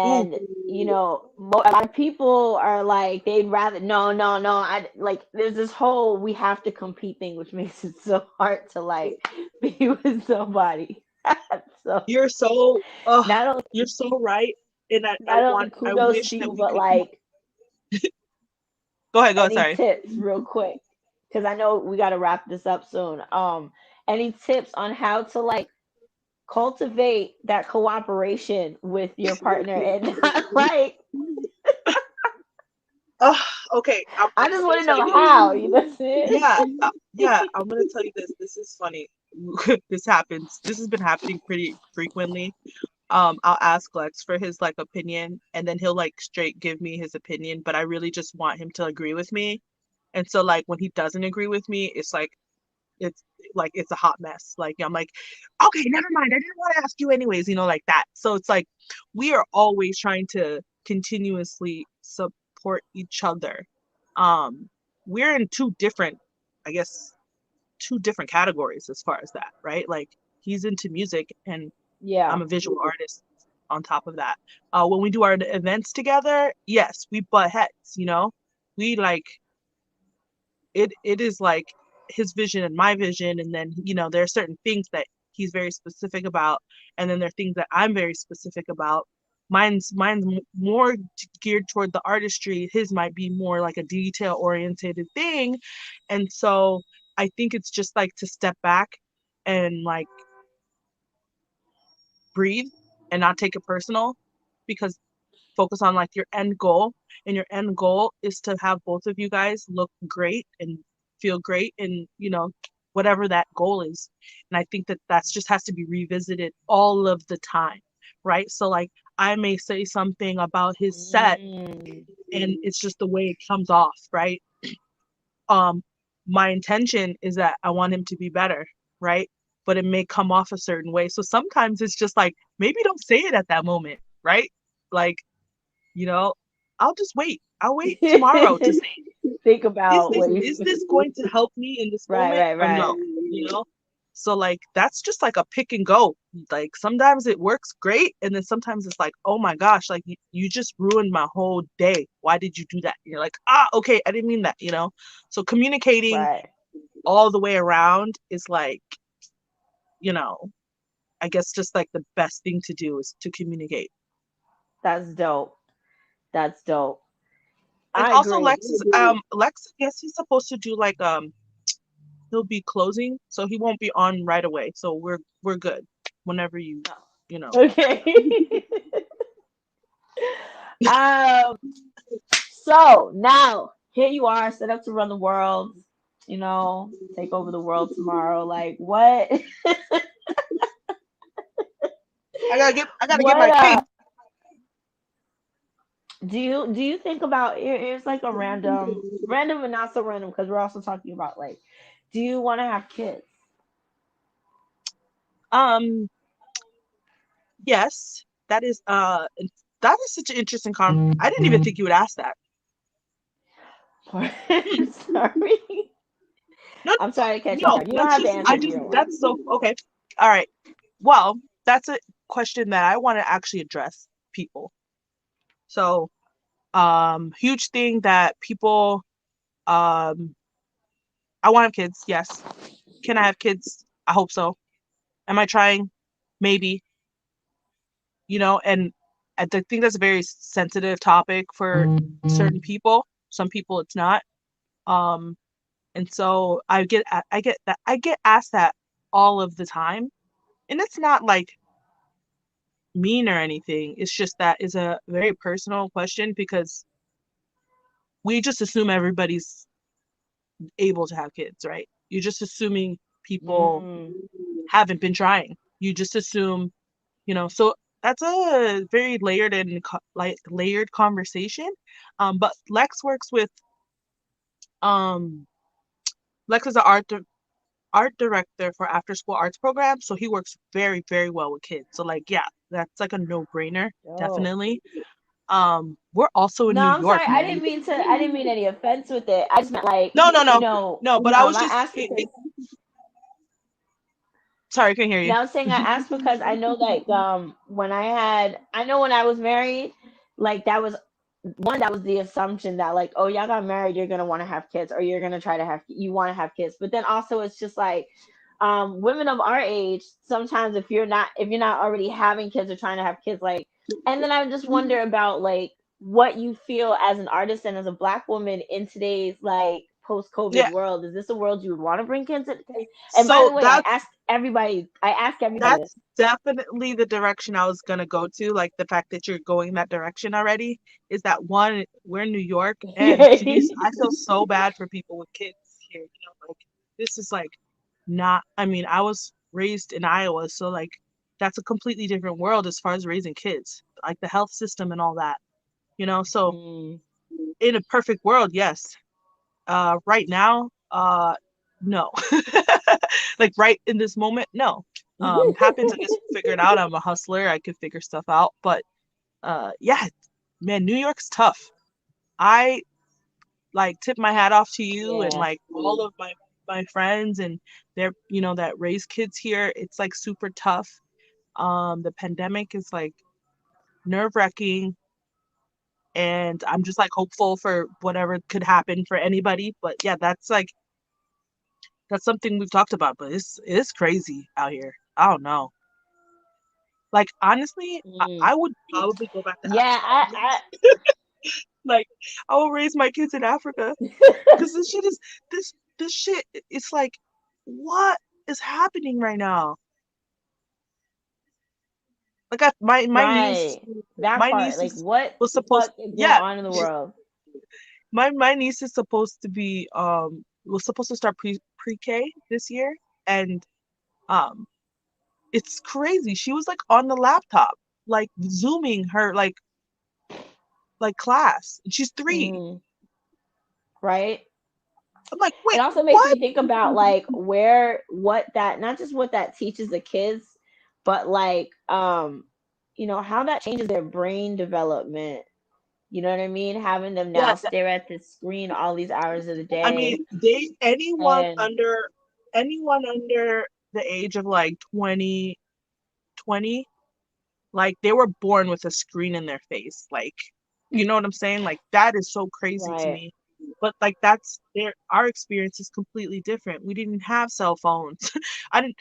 Ooh, And a lot of people are like they'd rather no, I like there's this whole we have to compete thing, which makes it so hard to like be with somebody. So you're so not only you're so right. And not only I kudos wish to that you, we but could like go ahead, go ahead, any sorry. tips real quick, because I know we got to wrap this up soon. Any tips on how to like cultivate that cooperation with your partner and not like Oh, okay. I I'm just gonna want to tell know you this. how. That's it. Yeah, yeah. I'm gonna tell you this. This is funny. This happens. This has been happening pretty frequently. I'll ask Lex for his like opinion, and then he'll like straight give me his opinion, but I really just want him to agree with me. And so like when he doesn't agree with me, it's it's a hot mess. Like I'm like, okay, never mind. I didn't want to ask you anyways, you know, like that. So it's like we are always trying to continuously support each other. Um, we're in two different, I guess, two different categories as far as that, right? Like he's into music and I'm Yeah. a visual artist on top of that. When we do our events together, yes, we butt heads, you know? We like it is like his vision and my vision, and then you know there are certain things that he's very specific about, and then there are things that I'm very specific about. Mine's more geared toward the artistry. His might be more like a detail oriented thing. And so I think it's just like to step back and like breathe and not take it personal, because focus on like your end goal, and your end goal is to have both of you guys look great and feel great, and you know whatever that goal is. And I think that that's just has to be revisited all of the time, right? So like I may say something about his set, Mm. and it's just the way it comes off, right? um my intention is that I want him to be better, right? But it may come off a certain way, so sometimes it's just like maybe don't say it at that moment, right? Like, you know, I'll just wait. I'll wait tomorrow to say, Think about what you. is this going to help me in this Right, moment right, or no? right. You know? So like that's just like a pick and go. Like sometimes it works great, and then sometimes it's like, oh my gosh, like you just ruined my whole day. Why did you do that? And you're like, okay, I didn't mean that, you know? So communicating Right. all the way around is like, you know, I guess just like the best thing to do is to communicate. That's dope. That's dope. And I also agree. Lex, I guess he's supposed to do like he'll be closing, so he won't be on right away. So we're good. Whenever you know. Okay. um. So now here you are, set up to run the world. Take over the world tomorrow. Like what? I gotta get What? my cake. Do you think about here's like a random and not so random because we're also talking about like, do you want to have kids? Um, yes, that is such an interesting I didn't even think you would ask that. Hmm. Sorry. No, I'm sorry to cut you off. no, You don't let's have to just, answer if you don't want. that's so, okay. All right. Well, that's a question that I want to actually address people. So, huge thing that people, um, I want to have kids. Yes. Can I have kids? I hope so. Am I trying? Maybe, and I think that's a very sensitive topic for certain people. Some people it's not. Um, and so I get asked that all of the time. And it's not like mean or anything. It's just that is a very personal question because we just assume everybody's able to have kids, right? You're just assuming people Mm. haven't been trying. You just assume, so that's a very layered and like layered conversation. But um Lex is an art director for after school arts program, so he works very, very well with kids. So like, yeah, that's like a no-brainer, Oh. definitely. We're also in No, New I'm York, sorry. man. I didn't mean any offense with it. I just meant like, No, no, you no, know, no. But I was I just, asked because sorry, I couldn't hear you. now I'm saying I asked because I know like I know when I was married, like that was that was the assumption that like, oh, y'all got married, you're gonna want to have kids, or you're gonna try to have you want to have kids. But then also it's just like women of our age, sometimes if you're not already having kids or trying to have kids, like, and then I just wonder about like what you feel as an artist and as a black woman in today's like post-COVID Yeah. world. Is this a world you would want to bring kids in? And by So the way, I ask everybody that's definitely the direction I was gonna go to. Like the fact that you're going in that direction already is that one, we're in New York, and geez, this. I feel so bad for people with kids here. Like this is like not. I mean, I was raised in Iowa, so like that's a completely different world as far as raising kids, like the health system and all that. So Mm. in a perfect world, yes. Right now, no. Like right in this moment, no. Happens, I guess, figure it out. I'm a hustler. I could figure stuff out. But yeah, man, New York's tough. I like tip my hat off to you and Yeah. like all of my friends and they're that raise kids here. It's like super tough. The pandemic is like nerve-wracking, and I'm just like hopeful for whatever could happen for anybody. But yeah, that's something we've talked about, but it's crazy out here. I don't know. Like honestly, I Mm. would probably go back to Yeah, Africa. Like I will raise my kids in Africa because this shit. It's like, what is happening right now? Like my niece, right. That my part. niece Like is what was the supposed fuck is going yeah on in the world? my niece is supposed to be was supposed to start pre-K this year, and um it's crazy. She was like on the laptop, like zooming her like class. She's 3. Mm. Right? I'm like, It wait, also makes me what? think about like what that not just what that teaches the kids, but like how that changes their brain development. You know what I mean? Having them Yeah, now stare at the screen all these hours of the I mean, day. they And anyone under the age of like 20, like they were born with a screen in their face. Like, you know what I'm saying? Like that is so crazy to right, me. But like that's our experience is completely different. We didn't have cell phones. I didn't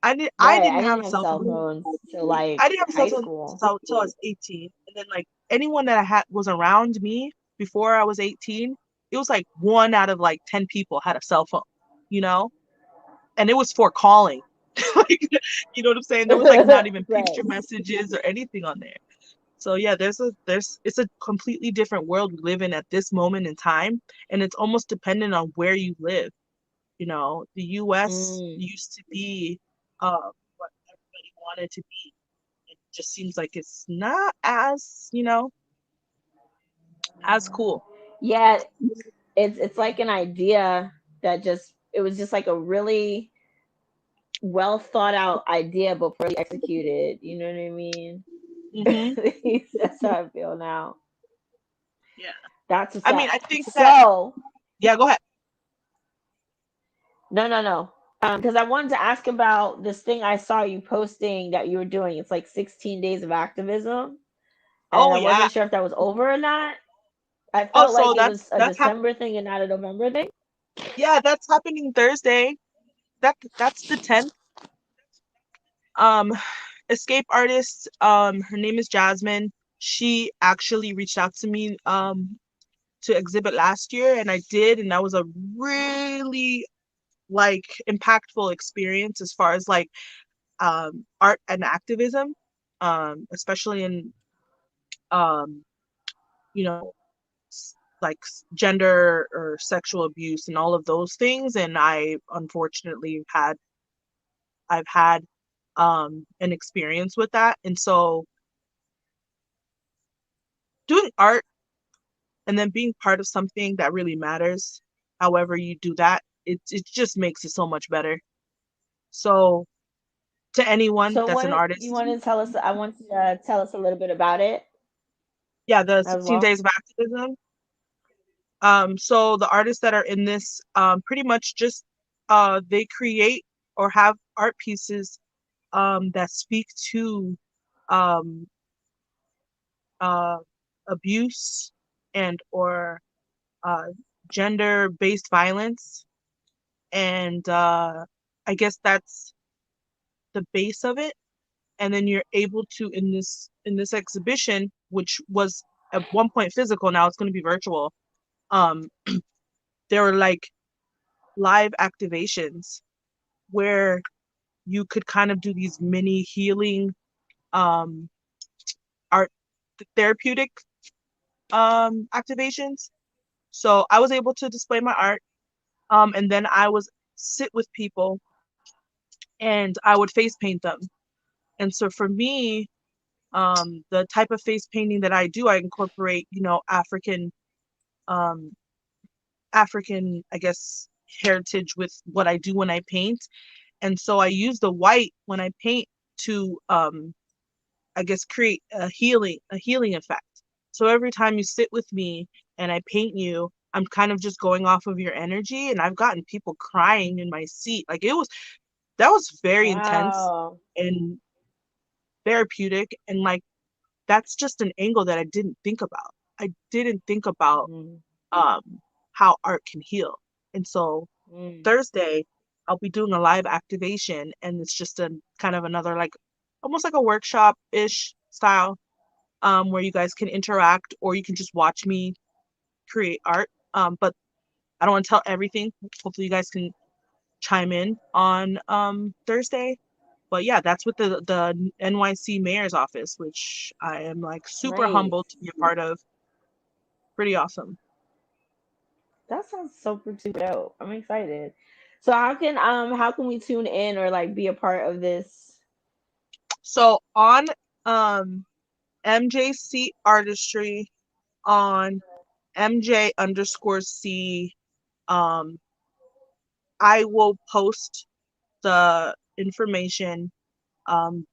I right. didn't I have didn't a have cell cell phone. phones till like I didn't have a cell high phone school. till I was 18. And then like anyone that I had was around me before I was 18, it was like 1 out of like 10 people had a cell phone, you know? And it was for calling. Like, you know what I'm saying? There was like not even Right. picture messages or anything on there. So yeah, it's a completely different world we live in at this moment in time, and it's almost dependent on where you live. The US Mm. used to be what everybody wanted to be. It just seems like it's not as cool. Yeah, it's like an idea that just it was just like a really well thought out idea but poorly executed. You know what I mean? Hmm. That's how I feel now. Yeah. That's what's I mean, up. I think that, So yeah, go ahead. No. Because I wanted to ask about this thing I saw you posting that you were doing. It's like 16 days of activism, and Oh I yeah. wasn't sure if that was over or not. I Oh, felt so like it that's was a that's hap- December thing and not a November thing. yeah, that's happening Thursday. That's the 10th. Um, escape artist. Her name is Jasmine. She actually reached out to me to exhibit last year, and I did, and that was a really like impactful experience as far as like art and activism, especially in um you know gender or sexual abuse and all of those things. And I unfortunately I've had an experience with that. And so doing art and then being part of something that really matters, however you do that, it just makes it so much better. So to anyone So that's an what you artist, want to tell us? I want you to tell us a little bit about it yeah, the as 16 well. days of activism. So the artists that are in this pretty much just they create or have art pieces that speak to um, uh, abuse and or uh, gender-based violence, and I guess that's the base of it. And then you're able to in this exhibition, which was at one point physical, now it's going to be virtual. Um, there were like live activations where you could kind of do these mini healing um, art therapeutic activations. So I was able to display my art, and then I was sit with people and I would face paint them. And so for me, the type of face painting that I do, I incorporate, um, African, I guess, heritage with what I do when I paint. And so I use the white when I paint to, I guess, create a healing effect. So every time you sit with me and I paint you, I'm kind of just going off of your energy. And I've gotten people crying in my seat. Like that was very intense Wow. and therapeutic. And like, that's just an angle that I didn't think about. I didn't think about Mm, um, how art can heal. And so mm. Thursday, I'll be doing a live activation, and it's just a kind of another like almost like a workshop ish style, where you guys can interact or you can just watch me create art. But I don't want to tell everything. Hopefully, you guys can chime in on Thursday. But yeah, that's with the NYC mayor's office, which I am like super Nice. humbled to be a part of. Pretty awesome. That sounds super super dope. I'm excited. So how can we tune in or like be a part of this? So on um MJC Artistry on MJ underscore C, um, I will post the information. Um,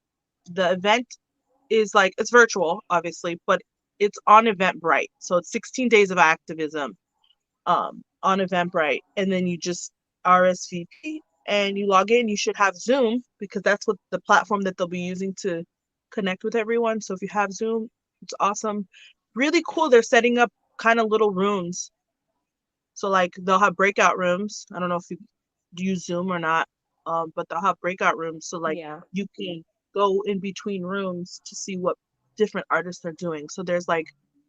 the event is like it's virtual, obviously, but it's on Eventbrite. So it's 16 days of activism on Eventbrite, and then you just RSVP and you log in. You should have Zoom because that's what the platform that they'll be using to connect with everyone. So if you have Zoom, it's awesome. Really cool. They're setting up kind of little rooms. So like they'll have breakout rooms. I don't know if you use Zoom or not, but they'll have breakout rooms. So like Yeah. you can go in between rooms to see what different artists are doing. So there's like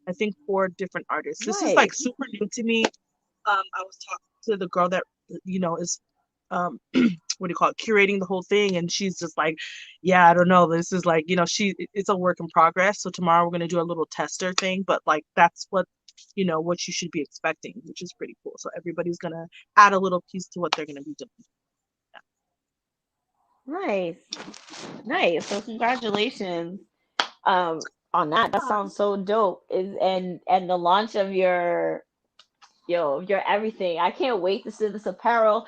I think 4 different artists. This is like Nice. super new to me. I was talking to the girl that is what do you call it, curating the whole thing, and she's just like, yeah, I don't know. This is like, it's a work in progress. So tomorrow we're gonna do a little tester thing, but like that's what you should be expecting, which is pretty cool. So everybody's gonna add a little piece to what they're gonna be doing. Nice. Nice. So congratulations on that. That Yeah. sounds so dope. Is and the launch of your everything. I can't wait to see this apparel.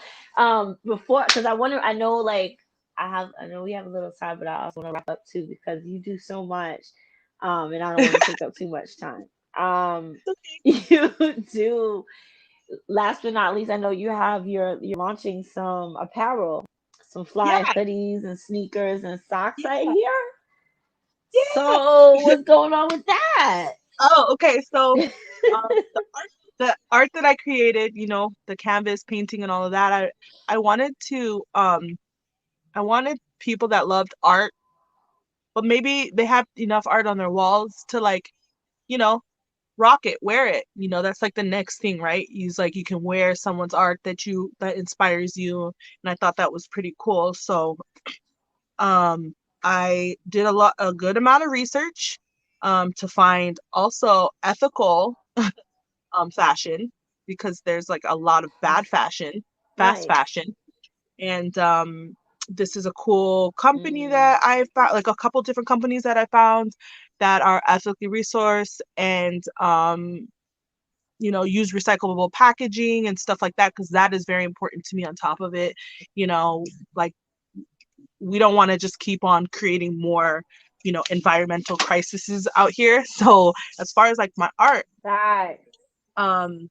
Before because I know like I know we have a little time, but I also want to wrap up too because you do so much. And I don't want to take up too much time. Okay. You do last but not least, I know you're launching some apparel, some fly Yeah, hoodies and sneakers and socks I yeah, hear. yeah. So what's going on with that? Oh, okay. So, the art that I created, the canvas painting and all of that, I wanted to, I wanted people that loved art, but maybe they have enough art on their walls to like, you know, rock it, wear it. That's like the next thing, right? Use like you can wear someone's art that inspires you, and I thought that was pretty cool. So, um, I did a good amount of research, to find also ethical fashion, because there's like a lot of bad fashion, fast Nice. fashion. And this is a cool company Mm, that I found, like a couple different companies that I found that are ethically resourced, and use recyclable packaging and stuff like that, because that is very important to me on top of it. Like, we don't want to just keep on creating more environmental crises out here. So as far as like my art, that um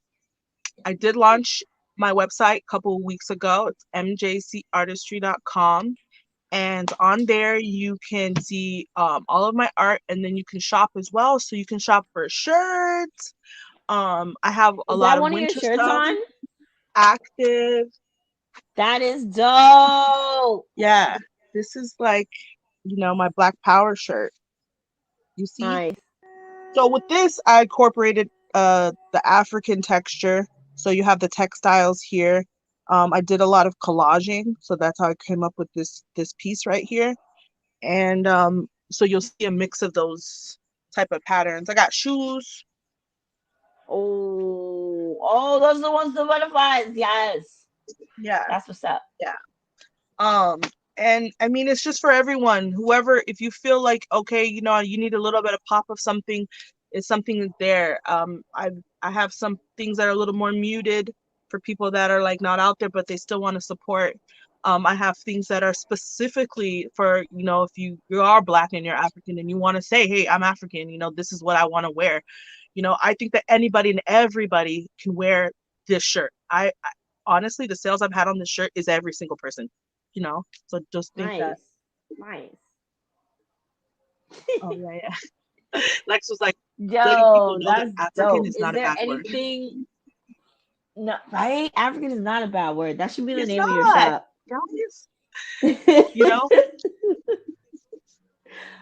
I did launch my website a couple of weeks ago. It's mjcartistry.com. And on there, you can see all of my art, and then you can shop as well. So you can shop for shirts. I have a is lot that of one of your winter shirts stuff on? active. That is dope. Yeah, this is like, my Black Power shirt. You see? Nice. So with this, I incorporated the African texture. So you have the textiles here. I did a lot of collaging, so that's how I came up with this piece right here. And so you'll see a mix of those type of patterns. I got shoes. Oh, those are the ones, the butterflies. Yes. Yeah, That's what's up. yeah. Um, and I mean, it's just for everyone. Whoever, if you feel like, okay, you need a little bit of pop of something, it's something there. I have some things that are a little more muted for people that are like not out there, but they still want to support. I have things that are specifically for, if you are Black and you're African and you want to say, hey, I'm African, this is what I want to wear. I think that anybody and everybody can wear this shirt. I honestly, the sales I've had on this shirt is every single person. So just think that. Nice. Nice. Oh yeah, yeah. Lex was like, letting people Yo, know that that's African dope. is Is not a there bad word. anything? No, right? African is not a bad word. That should be the It's name of your not, shop. guys. You know,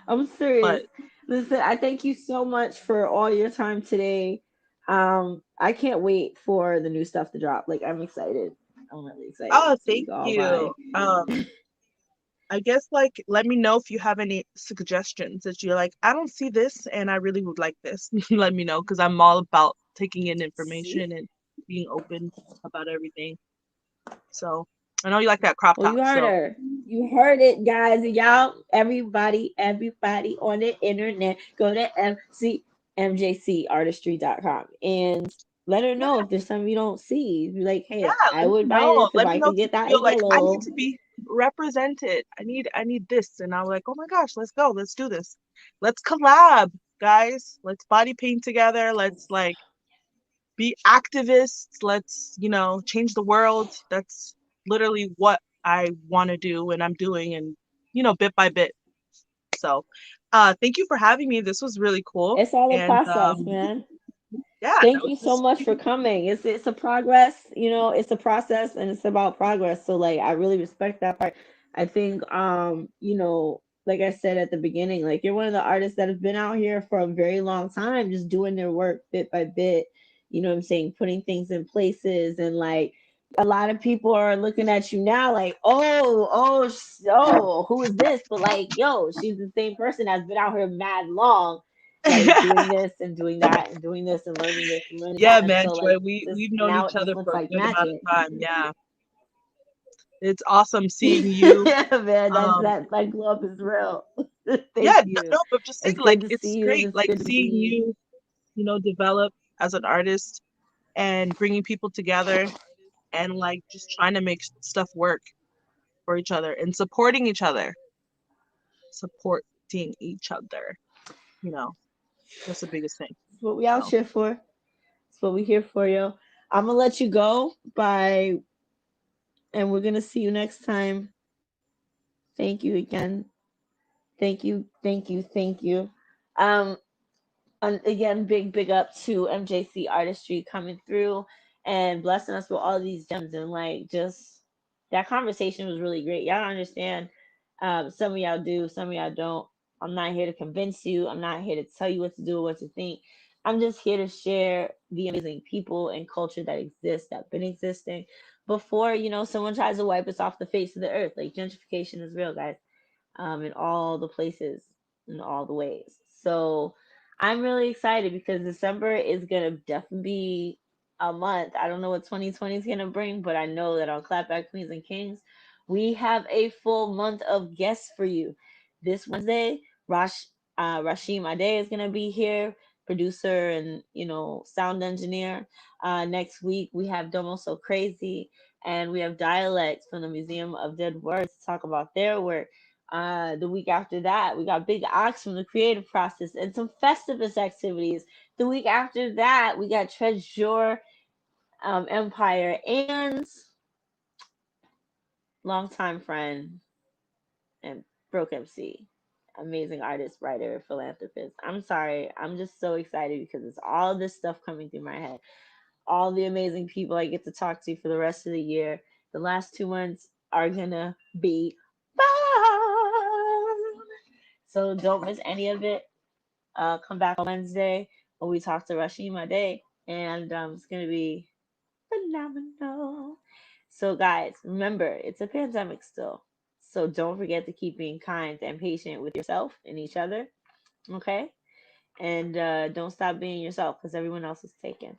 I'm serious. but Listen, I thank you so much for all your time today. I can't wait for the new stuff to drop. Like, I'm excited. I'm really excited oh, so we thank can all buy. you. I guess like let me know if you have any suggestions that you're like, I don't see this and I really would like this. Let me know, because I'm all about taking in See? information and being open about everything. So I know you like that crop Well, top. you heard So her. You heard it, guys. And y'all, everybody on the internet, go to mjcartistry.com and let her yeah, know if there's something you don't see. Be like, yeah, hey, I let me would buy know. this if Let me I know could if you get that feel in like I need yellow. to be represented. I need this. And I'm like, oh my gosh, let's go. Let's do this. Let's collab, guys. Let's body paint together. Let's like be activists. Let's, change the world. That's literally what I want to do and I'm doing, and bit by bit. So thank you for having me. This was really cool. It's all a And process, man. yeah, that Thank was you so just much for coming. It's a progress, it's a process and it's about progress. So like I really respect that part. I think like I said at the beginning, like you're one of the artists that have been out here for a very long time, just doing their work bit by bit, you know what I'm saying, putting things in places and like a lot of people are looking at you now like, oh, who is this? But like, yo, she's the same person that's been out here mad long, like doing this and doing that and doing this and learning this and learning yeah, that man, until Joy. like We just we've known now each it just other looks for a like good amount magic. of time. Yeah. It's awesome seeing you. Yeah, man, Um, that glow up is real. yeah, Thank you. no, but just saying, It's like, good to it's see you and great, it's like, good to seeing be you, develop as an artist and bringing people together and, like, just trying to make stuff work for each other and supporting each other, you know, that's the biggest thing. it's what we out So, here for. It's what we here for, yo. I'm gonna let you go by, and we're gonna see you next time. Thank you again. Thank you, thank you, thank you. Um, and again, big up to MJC Artistry coming through and blessing us with all these gems, and like just that conversation was really great. Y'all don't understand. Some of y'all do, some of y'all don't. I'm not here to convince you. I'm not here to tell you what to do or what to think. I'm just here to share the amazing people and culture that exists, that been existing before, someone tries to wipe us off the face of the earth. Like gentrification is real, guys, in all the places, in all the ways. So I'm really excited because December is gonna definitely be a month. I don't know what 2020 is gonna bring, but I know that on Clapback Queens and Kings, we have a full month of guests for you. This Wednesday, Rashim Ade is gonna be here, producer and sound engineer. Next week we have Domo So Crazy, and we have Dialects from the Museum of Dead Words to talk about their work. The week after that, we got Big Ox from the creative process and some Festivus activities. The week after that, we got Treasure Empire and longtime friend and Broke MC. Amazing artist, writer, philanthropist. I'm sorry. I'm just so excited because it's all this stuff coming through my head. All the amazing people I get to talk to for the rest of the year. The last 2 months are gonna be fun. So don't miss any of it. Come back on Wednesday when we talk to Rashima Day, and it's gonna be phenomenal. So guys, remember it's a pandemic still, so don't forget to keep being kind and patient with yourself and each other. Okay, and don't stop being yourself because everyone else is taken.